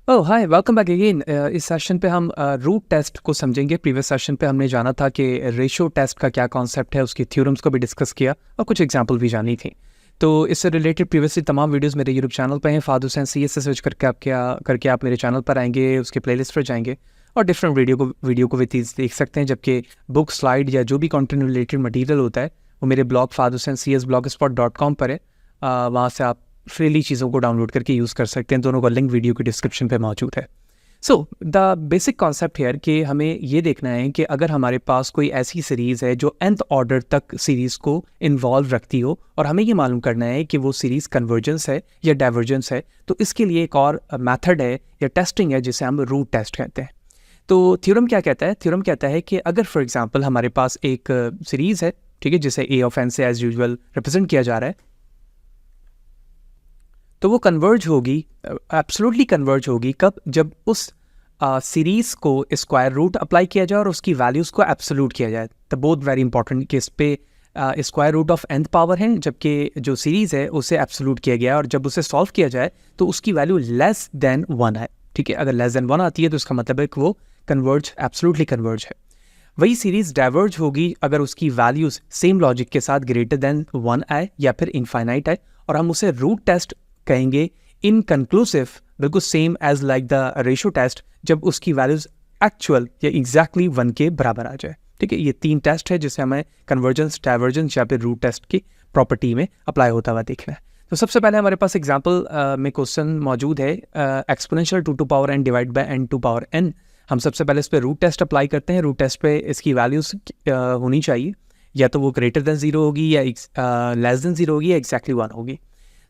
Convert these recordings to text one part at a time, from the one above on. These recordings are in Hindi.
ओह हाय, वेलकम बैक अगेन। इस सेशन पे हम रूट टेस्ट को समझेंगे। प्रीवियस सेशन पे हमने जाना था कि रेशियो टेस्ट का क्या कॉन्सेप्ट है, उसकी थ्योरम्स को भी डिस्कस किया और कुछ एग्जांपल भी जानी थी। तो इससे रिलेटेड प्रीवियसली तमाम वीडियोस मेरे यूट्यूब चैनल पे हैं। फाद हुसैन सी से सर्च करके आप मेरे चैनल पर आएंगे, उसके प्लेलिस्ट पर जाएंगे और डिफरेंट वीडियो को भी देख सकते हैं। जबकि बुक, स्लाइड या जो भी कंटेंट रिलेटेड मटीरियल होता है वो मेरे ब्लॉग fadhusaincs.blogspot.com पर है। वहाँ से आप फ्रीली चीज़ों को डाउनलोड करके यूज़ कर सकते हैं। दोनों का लिंक वीडियो की डिस्क्रिप्शन पे मौजूद है। So the basic concept here कि हमें ये देखना है कि अगर हमारे पास कोई ऐसी सीरीज़ है जो nth ऑर्डर तक सीरीज़ को इन्वॉल्व रखती हो और हमें ये मालूम करना है कि वो सीरीज़ कन्वर्जेंस है या डाइवर्जेंस है, तो इसके लिए एक और मेथड है या टेस्टिंग है जिसे हम रूट टेस्ट कहते हैं। तो थ्योरम क्या कहता है? थ्योरम कहता है कि अगर फॉर एग्जांपल हमारे पास एक सीरीज़ है, ठीक है, जिसे ए ऑफ एन से एज यूजुअल रिप्रेजेंट किया जा रहा है, तो वो कन्वर्ज होगी, एब्सोल्युटली कन्वर्ज होगी कब? जब उस सीरीज को स्क्वायर रूट अप्लाई किया जाए और उसकी वैल्यूज़ को एब्सोल्यूट किया जाए। तो बोथ वेरी इंपॉर्टेंट कि इस पे square root of nth power है, जबकि जो सीरीज़ है उसे एब्सोल्यूट किया गया है और जब उसे सॉल्व किया जाए तो उसकी वैल्यू लेस देन 1 है। ठीक है, अगर लेस देन 1 आती है तो इसका मतलब है कि वो कन्वर्ज, एब्सोल्युटली कन्वर्ज है। वही सीरीज डाइवर्ज होगी अगर उसकी वैल्यूज़ सेम लॉजिक के साथ ग्रेटर देन 1 आए या फिर इनफाइनाइट आए, और हम उसे रूट टेस्ट कहेंगे। इनकन्क्लूसिव, बिल्कुल same as like the ratio test, जब उसकी वैल्यूज एक्चुअल या एग्जैक्टली 1 के बराबर आ जाए। ठीक है, ये 3 टेस्ट है जिसे हमें कन्वर्जेंस, डाइवर्जेंस या फिर रूट टेस्ट की प्रॉपर्टी में अप्लाई होता हुआ देखना है। तो सबसे पहले हमारे पास एग्जाम्पल में क्वेश्चन मौजूद है, exponential 2 to power n divide by n to power n। हम सबसे पहले इस पर रूट टेस्ट अप्लाई करते हैं। रूट टेस्ट पे इसकी वैल्यूज होनी चाहिए, या तो वो ग्रेटर देन 0 होगी या लेस देन 0 होगी या एग्जैक्टली 1 होगी।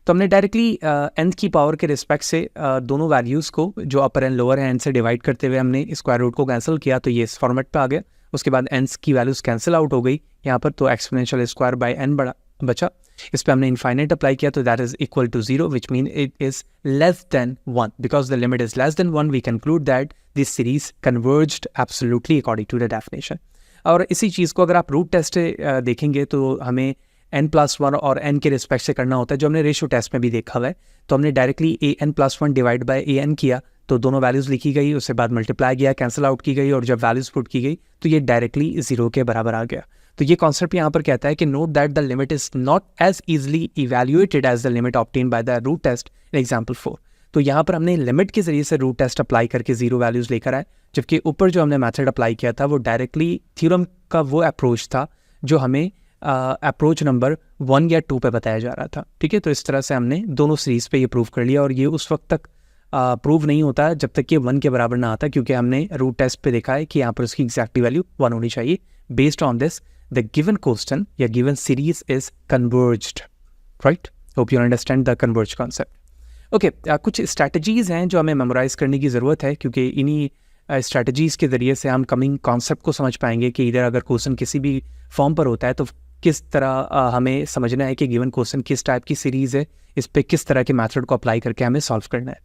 तो हमने डायरेक्टली nth की पावर के रिस्पेक्ट से दोनों वैल्यूज़ को जो अपर एंड लोअर है n से डिवाइड करते हुए हमने स्क्वायर रूट को कैंसिल किया, तो ये इस फॉर्मेट पे आ गया। उसके बाद n's की वैल्यूज़ कैंसिल आउट हो गई यहाँ पर, तो एक्सपोनेंशियल स्क्वायर बाय n बचा। इस पर हमने इनफाइनाइट अप्लाई किया, तो that is equal to 0, which mean it is less than 1। Because the limit is less than 1, we conclude that this series converged absolutely according to the definition. और इसी चीज़ को अगर आप रूट टेस्ट से देखेंगे तो हमें n+1 और n के रिस्पेक्ट से करना होता है, जो हमने रेशियो टेस्ट में भी देखा हुआ है। तो हमने directly an+1 divide by an किया, तो दोनों वैल्यूज़ लिखी गई, उसके बाद मल्टीप्लाई किया, कैंसिल आउट की गई, और जब वैल्यूज़ पुट की गई तो ये डायरेक्टली 0 के बराबर आ गया। तो ये कॉन्सेप्ट यहाँ पर कहता है कि note that the limit is not as easily evaluated as the limit obtained by the root test in example 4। तो यहाँ पर हमने लिमिट के जरिए से रूट टेस्ट अप्लाई करके 0 वैल्यूज़ लेकर आए, जबकि ऊपर जो हमने मेथड अप्लाई किया था वो डायरेक्टली थ्योरम का वो अप्रोच था जो हमें अप्रोच नंबर 1 या 2 पे बताया जा रहा था। ठीक है, तो इस तरह से हमने दोनों सीरीज़ पे ये प्रूव कर लिया, और ये उस वक्त तक प्रूव नहीं होता जब तक कि 1 के बराबर ना आता, क्योंकि हमने रूट टेस्ट पे देखा है कि यहाँ पर उसकी एग्जैक्टली वैल्यू 1 होनी चाहिए। Based on this the given question या given series is converged, right? Hope you understand the converge concept. Okay, कुछ स्ट्रैटेजीज़ हैं जो हमें मेमोराइज करने की ज़रूरत है, क्योंकि इन्हीं स्ट्रैटेजीज़ के ज़रिए से हम कमिंग कॉन्सेप्ट को समझ पाएंगे कि इधर अगर क्वेश्चन किसी भी फॉर्म पर होता है तो किस तरह हमें समझना है कि गिवन क्वेश्चन किस टाइप की सीरीज़ है, इस पे किस तरह के मेथड को अप्लाई करके हमें सॉल्व करना है।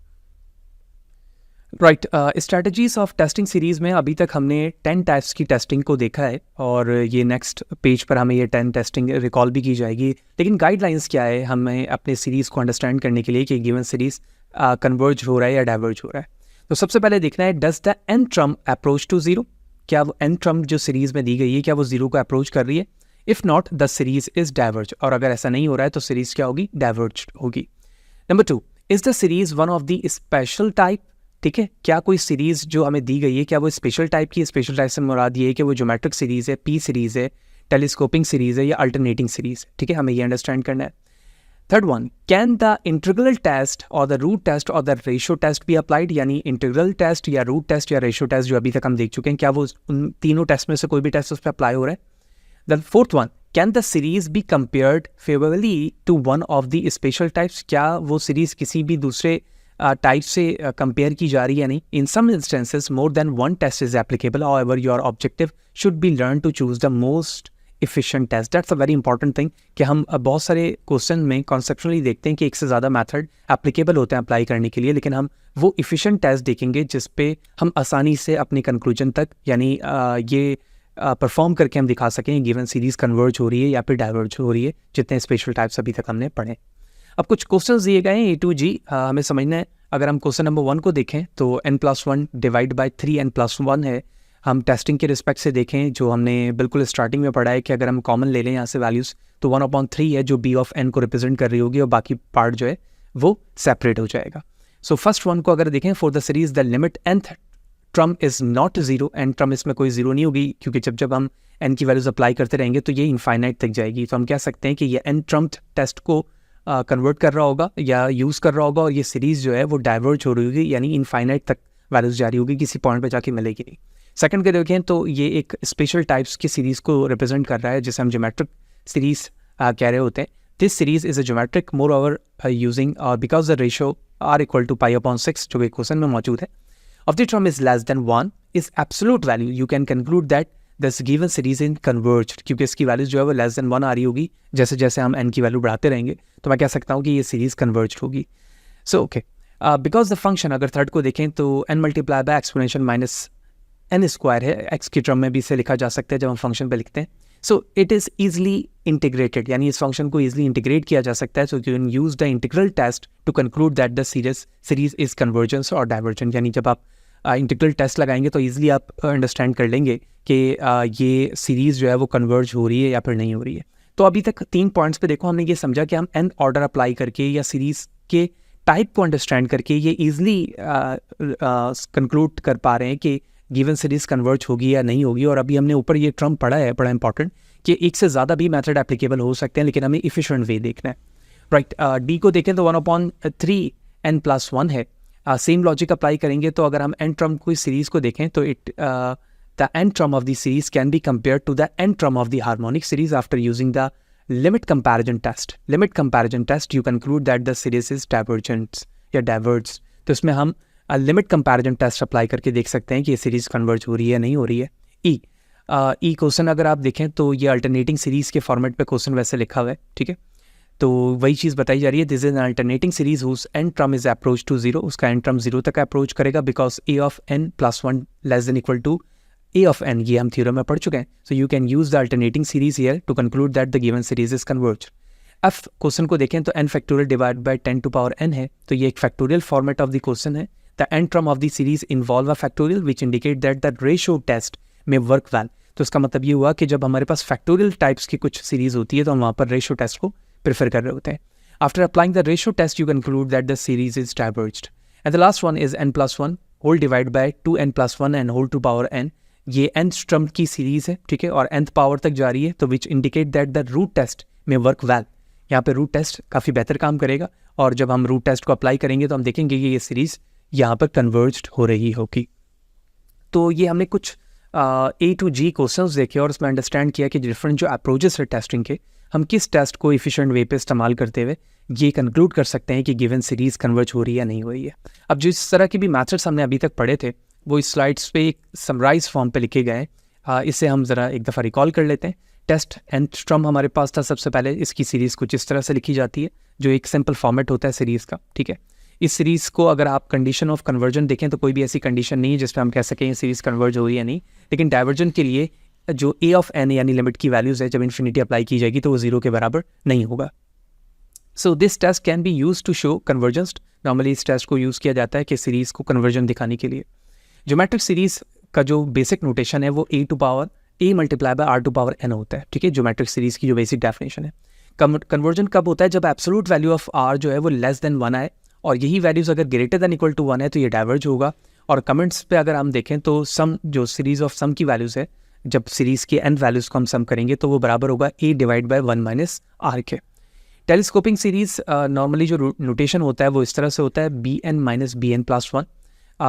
Right, strategies of testing series में अभी तक हमने 10 टाइप्स की टेस्टिंग को देखा है, और ये नेक्स्ट पेज पर हमें ये 10 टेस्टिंग रिकॉल भी की जाएगी। लेकिन गाइडलाइंस क्या है हमें अपने सीरीज़ को अंडरस्टैंड करने के लिए कि गिवन सीरीज़ कन्वर्ज हो रहा है या डाइवर्ज हो रहा है। तो सबसे पहले देखना है, does the n term approach to 0? क्या वो n टर्म जो सीरीज़ में दी गई है क्या वो 0 को अप्रोच कर रही है? If not, the series is diverge, और अगर ऐसा नहीं हो रहा है तो सीरीज़ क्या होगी? डाइवर्ज होगी। Number 2, is the series one of the special type? ठीक है, क्या कोई सीरीज़ जो हमें दी गई है क्या वो स्पेशल टाइप की? स्पेशल टाइप से मुराद ये है कि वो ज्योमेट्रिक सीरीज़ है, पी सीरीज़ है, टेलीस्कोपिंग सीरीज़ है या अल्टरनेटिंग सीरीज़। ठीक है, हमें ये अंडरस्टैंड करना है। Third one, can the integral test और द रूट टेस्ट और द रेशियो टेस्ट भी अप्लाइड? यानी इंटीग्रल टेस्ट या रूट टेस्ट या रेशियो टेस्ट जो अभी तक हम देख चुके हैं, क्या वो उन तीनों टेस्ट में से कोई भी टेस्ट उस पर अप्लाई हो रहा है? The fourth one, can the series be compared favourably to one of the special types? क्या वो सीरीज किसी भी दूसरे टाइप से कंपेयर की जा रही है? नहीं। In some instances more than one test is applicable, however your objective should be learn to choose the most efficient test. That's a very important thing कि हम बहुत सारे क्वेश्चन में कॉन्सेप्चुअली देखते हैं कि एक से ज़्यादा मेथड एप्लीकेबल होते हैं अप्लाई करने के लिए, लेकिन हम वो इफिशिएंट टेस्ट देखेंगे जिस पे हम आसानी से अपने कंक्लूजन तक यानी ये परफॉर्म करके हम दिखा सकें गिवन सीरीज कन्वर्ज हो रही है या फिर डाइवर्ज हो रही है, जितने स्पेशल टाइप्स अभी तक हमने पढ़े। अब कुछ क्वेश्चंस दिए गए हैं A to G, हमें समझना है अगर हम क्वेश्चन नंबर 1 को देखें तो n+1 डिवाइड बाय 3n+1 है। हम टेस्टिंग के रिस्पेक्ट से देखें, जो हमने बिल्कुल स्टार्टिंग में पढ़ा है कि अगर हम कॉमन ले लें यहाँ से वैल्यूज़, तो 1/3 है जो b ऑफ n को रिप्रेजेंट कर रही होगी, और बाकी पार्ट जो है वो सेपरेट हो जाएगा। सो फर्स्ट वन को अगर देखें, for the series the limit nth term is not zero, n term इसमें कोई जीरो नहीं होगी, क्योंकि जब हम n की वैल्यूज अप्लाई करते रहेंगे तो ये इनफाइनाइट तक जाएगी। तो हम कह सकते हैं कि ये n ट्रम टेस्ट को कन्वर्ट कर रहा होगा या यूज़ कर रहा होगा, और ये सीरीज़ जो है वो डाइवर्ज हो रही होगी, यानी इनफाइनाइट तक वैल्यूज जारी होगी, किसी पॉइंट पे जाके मिलेगी नहीं। सेकंड के देखें तो ये एक स्पेशल टाइप्स की सीरीज़ को रिप्रेजेंट कर रहा है, जिसे हम ज्योमेट्रिक सीरीज़ कह रहे होते हैं। This series is a geometric more over using because the ratio r = π/6 जो कि क्वेश्चन में मौजूद है, of the term is less than 1 is absolute value, you can conclude that this given series in converged, क्योंकि इसकी वैल्यूज जो है वो लेस देन 1 आ रही होगी। जैसे जैसे हम n की वैल्यू बढ़ाते रहेंगे तो मैं कह सकता हूँ कि ये सीरीज कन्वर्ज होगी। So okay, because the function, अगर थर्ड को देखें तो n multiply by exponential minus n square है, x की टर्म में भी इसे लिखा जा सकता है जब हम फंक्शन पे लिखते हैं। So it is easily integrated, यानी इस फंक्शन को ईजिली इंटीग्रेट किया जा सकता है। So you can use the integral test to conclude that the series is convergence और डाइवर्जेंट, यानी जब आप इंटीग्रल टेस्ट लगाएंगे तो ईजिली आप अंडरस्टैंड कर लेंगे कि ये सीरीज़ जो है वो कन्वर्ज हो रही है या फिर नहीं हो रही है। तो अभी तक 3 पॉइंट्स पे देखो, हमने ये समझा कि हम n ऑर्डर अप्लाई करके या सीरीज़ के टाइप को अंडरस्टैंड करके ये ईजिली कंक्लूड कर पा रहे हैं कि गिवन सीरीज कन्वर्ज होगी या नहीं होगी। और अभी हमने ऊपर ये टर्म पढ़ा है, बड़ा इंपॉर्टेंट, कि एक से ज़्यादा भी मेथड एप्लीकेबल हो सकते हैं, लेकिन हमें इफिशिएंट वे देखना है। राइट, डी को देखें तो 1/3 n+1 है। सेम लॉजिक अप्लाई करेंगे तो अगर हम n टर्म को इस सीरीज़ को देखें तो the n term of the series can be compare to the n term of the harmonic series after using the limit comparison test. Limit comparison test you conclude that the series is divergent या डाइवर्ज। तो इसमें हम लिमिट कंपैरिजन टेस्ट अप्लाई करके देख सकते हैं कि ये सीरीज कन्वर्ज हो रही है नहीं हो रही है। ई क्वेश्चन अगर आप देखें तो ये अल्टरनेटिंग सीरीज के फॉर्मेट पे क्वेश्चन वैसे लिखा हुआ है, ठीक है। तो वही चीज़ बताई जा रही है, this is an alternating series whose n term is approach to 0, उसका n टर्म 0 तक अप्रोच करेगा, because a of n+1 less than equal to a of n, ये हम थ्योरम में पढ़ चुके हैं। So you can use the alternating series here to conclude that the given series is converge. F question को देखें तो n factorial divide by 10⁻n है, तो ये एक factorial format of the question है। The n term of the series involve a factorial which indicate that the ratio test में वर्क वेल। तो इसका मतलब ये हुआ कि जब हमारे पास फैक्टोरियल टाइप्स की कुछ सीरीज होती है तो हम वहाँ पर रेशो टेस्ट को प्रेफर कर रहे होते हैं। After applying the ratio test, you conclude that the series is diverged. And the last one is n+1 whole divided by 2n+1 and whole to power n. ये nth टर्म की सीरीज है, ठीक है, और nth पावर तक जा रही है, तो which indicate that the root test में वर्क वेल। यहाँ पे रूट टेस्ट काफ़ी बेहतर काम करेगा, और जब हम रूट टेस्ट को अप्लाई करेंगे तो हम देखेंगे कि ये सीरीज यहाँ पर कन्वर्ज्ड हो रही होगी। तो ये हमने कुछ A to G क्वेश्चंस देखे और उसमें अंडरस्टैंड किया कि डिफरेंट जो अप्रोचेस है टेस्टिंग के, हम किस टेस्ट को एफिशिएंट वे पे इस्तेमाल करते हुए ये कंक्लूड कर सकते हैं कि गिवन सीरीज कन्वर्ज हो रही है या नहीं हो रही है। अब जिस तरह के भी मैथड्स हमने अभी तक पढ़े थे वो इस स्लाइड्स पे एक समराइज फॉर्म पे लिखे गए हैं। इसे हम ज़रा एक दफ़ा रिकॉल कर लेते हैं। टेस्ट nth टर्म हमारे पास था सबसे पहले, इसकी सीरीज़ कुछ इस तरह से लिखी जाती है, जो एक सिंपल फॉर्मेट होता है सीरीज़ का, ठीक है। इस सीरीज़ को अगर आप कंडीशन ऑफ कन्वर्जन देखें तो कोई भी ऐसी कंडीशन नहीं है जिस पर हम कह सकें ये सीरीज़ कन्वर्ज हो रही है नहीं, लेकिन डाइवर्जन के लिए जो a ऑफ n यानी लिमिट की वैल्यूज़ है, जब इन्फिनिटी अप्लाई की जाएगी तो वो 0 के बराबर नहीं होगा। So this test can be use to show convergence. Normally इस टेस्ट को यूज़ किया जाता है कि सीरीज़ को कन्वर्जन दिखाने के लिए। ज्योमेट्रिक सीरीज़ का जो बेसिक नोटेशन है वो a to power a multiply by r to power n होता है, ठीक है। ज्योमेट्रिक सीरीज़ की जो बेसिक डेफिनेशन है। कन्वर्जन कब होता है? जब एब्सोल्यूट वैल्यू ऑफ r जो है वो लेस देन 1 आए, और यही वैल्यूज़ अगर ग्रेटर देन इक्वल टू 1 है तो ये डाइवर्ज होगा। और कमेंट्स पे अगर हम देखें तो सम, जो सीरीज़ ऑफ सम की वैल्यूज़ है, जब सीरीज़ के n वैल्यूज़ को हम सम करेंगे तो वो बराबर होगा a divide by 1 minus r के। टेलीस्कोपिंग सीरीज़ नॉर्मली जो नोटेशन होता है वो इस तरह से होता है bn माइनस bn+1।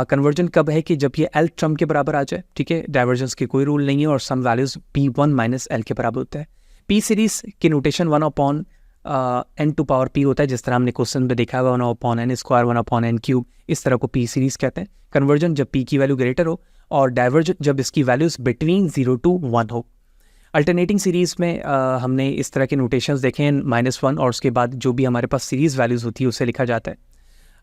कन्वर्जन कब है कि जब ये l टर्म के बराबर आ जाए, ठीक है। डाइवर्जेंस की कोई रूल नहीं है और सम वैल्यूज़ p1 माइनस l के बराबर होता है। p सीरीज़ की notation 1/n to power p होता है, जिस तरह हमने क्वेश्चन में देखा है 1/n स्क्वायर 1/n क्यूब, इस तरह को p सीरीज़ कहते हैं। कन्वर्जन जब p की वैल्यू ग्रेटर हो, और डाइवर्जन जब इसकी वैल्यूज़ बिटवीन 0 to 1 हो। अल्टरनेटिंग सीरीज़ में हमने इस तरह के नोटेशंस देखे हैं, -1 और उसके बाद जो भी हमारे पास सीरीज़ वैल्यूज़ होती है उसे लिखा जाता है।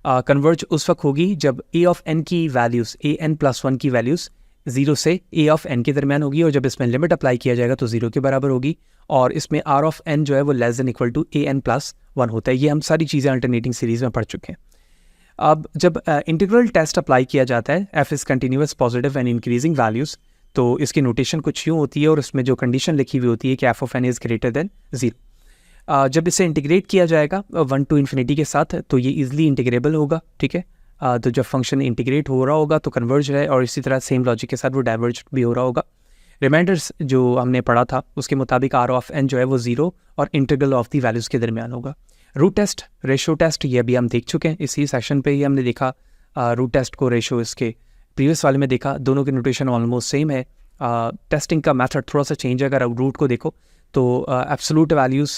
कन्वर्ज उस वक्त होगी जब a ऑफ n की वैल्यूज़ an+1 की वैल्यूज़ 0 से a ऑफ n के दरमियान होगी, और जब इसमें लिमिट अप्लाई किया जाएगा तो 0 के बराबर होगी, और इसमें r ऑफ n जो है वो less than equal to an+1 होता है। ये हम सारी चीज़ें अल्टरनेटिंग सीरीज़ में पढ़ चुके हैं। अब जब इंटीग्रल टेस्ट अप्लाई किया जाता है, F is continuous positive and increasing values, तो इसकी नोटेशन कुछ यूँ होती है और उसमें जो कंडीशन लिखी हुई होती है कि f of n is greater than 0। जब इसे इंटीग्रेट किया जाएगा 1 to इन्फिनिटी के साथ, तो ये ईजिली इंटीग्रेबल होगा, ठीक है। तो जब फंक्शन इंटीग्रेट हो रहा होगा तो कन्वर्ज है, और इसी तरह सेम लॉजिक के साथ वो डाइवर्ज भी हो रहा होगा। रिमाइंडर्स जो हमने पढ़ा था उसके मुताबिक आर ऑफ एन जो है वो 0 और इंटीग्रल ऑफ दी वैल्यूज़ के दरमियान होगा। रूट टेस्ट, रेशो टेस्ट, ये अभी हम देख चुके हैं, इसी सेशन पे ही हमने देखा रूट टेस्ट को, रेशो इसके प्रीवियस वाले में देखा, दोनों की नोटेशन ऑलमोस्ट सेम है। टेस्टिंग का मेथड थोड़ा सा चेंज है। अगर आप रूट को देखो तो एब्सोल्यूट वैल्यूज़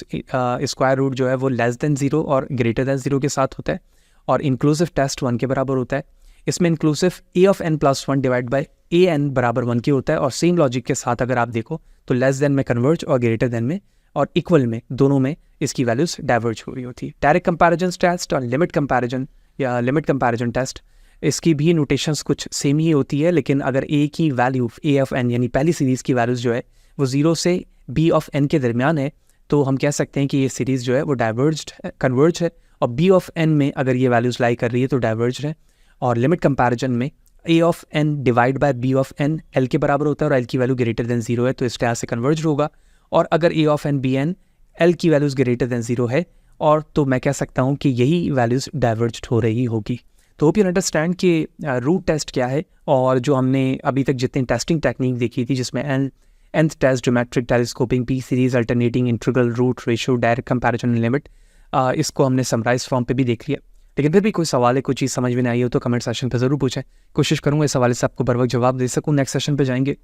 स्क्वायर रूट जो है वो लेस देन 0 और ग्रेटर देन 0 के साथ होता है, और इंक्लूसिव टेस्ट 1 के बराबर होता है। इसमें inclusive a of n plus 1 divide by a n बराबर 1 के होता है, और सेम लॉजिक के साथ अगर आप देखो तो लेस देन में कन्वर्ज और ग्रेटर देन में और इक्वल में, दोनों में इसकी वैल्यूज़ डाइवर्ज हो रही होती है। डायरेक्ट कंपैरिजन टेस्ट और लिमिट कंपैरिजन या लिमिट कंपैरिजन टेस्ट, इसकी भी नोटेशंस कुछ सेम ही होती है, लेकिन अगर ए की वैल्यू ए ऑफ एन यानी पहली सीरीज़ की वैल्यूज़ जो है वो 0 से बी ऑफ एन के दरमियान है, तो हम कह सकते हैं कि ये सीरीज़ जो है वो डाइवर्ज्ड है, कन्वर्ज है। और बी ऑफ एन में अगर ये वैल्यूज़ लाई कर रही है तो डाइवर्ज है। और लिमिट कंपैरिजन में a of n divide by b of n L के बराबर होता है, और एल की वैल्यू ग्रेटर देन 0 है, तो इस तरह से कन्वर्ज होगा। और अगर a of n b n L की वैल्यूज़ ग्रेटर देन 0 है, और तो मैं कह सकता हूँ कि यही वैल्यूज़ डाइवर्ज्ड हो रही होगी। तो होप यू अंडरस्टैंड कि रूट टेस्ट क्या है, और जो हमने अभी तक जितनी टेस्टिंग टेक्निक देखी थी जिसमें nth test, geometric, telescoping, p series, alternating, integral, root, ratio, direct comparison, limit, इसको हमने समराइज फॉर्म पे भी देख लिया। लेकिन फिर भी कोई सवाल है, कोई चीज़ समझ में नहीं आई हो तो कमेंट सेशन पे ज़रूर पूछें, कोशिश करूँगा इस हवाले से आपको बर वक्त जवाब दे सकूँ। नेक्स्ट सेशन पे जाएंगे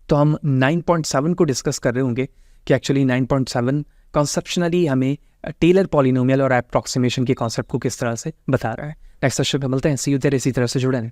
तो हम 9.7 को डिस्कस कर रहे होंगे कि एक्चुअली 9.7 कॉन्सेप्शनली हमें टेलर पॉलिनोमियल और अप्रॉक्सीमेशन के कॉन्सेप्ट को किस तरह से बता रहा है। नेक्स्ट सेशन पे मिलते हैं, सी यू देयर, इसी तरह से जुड़े रहें।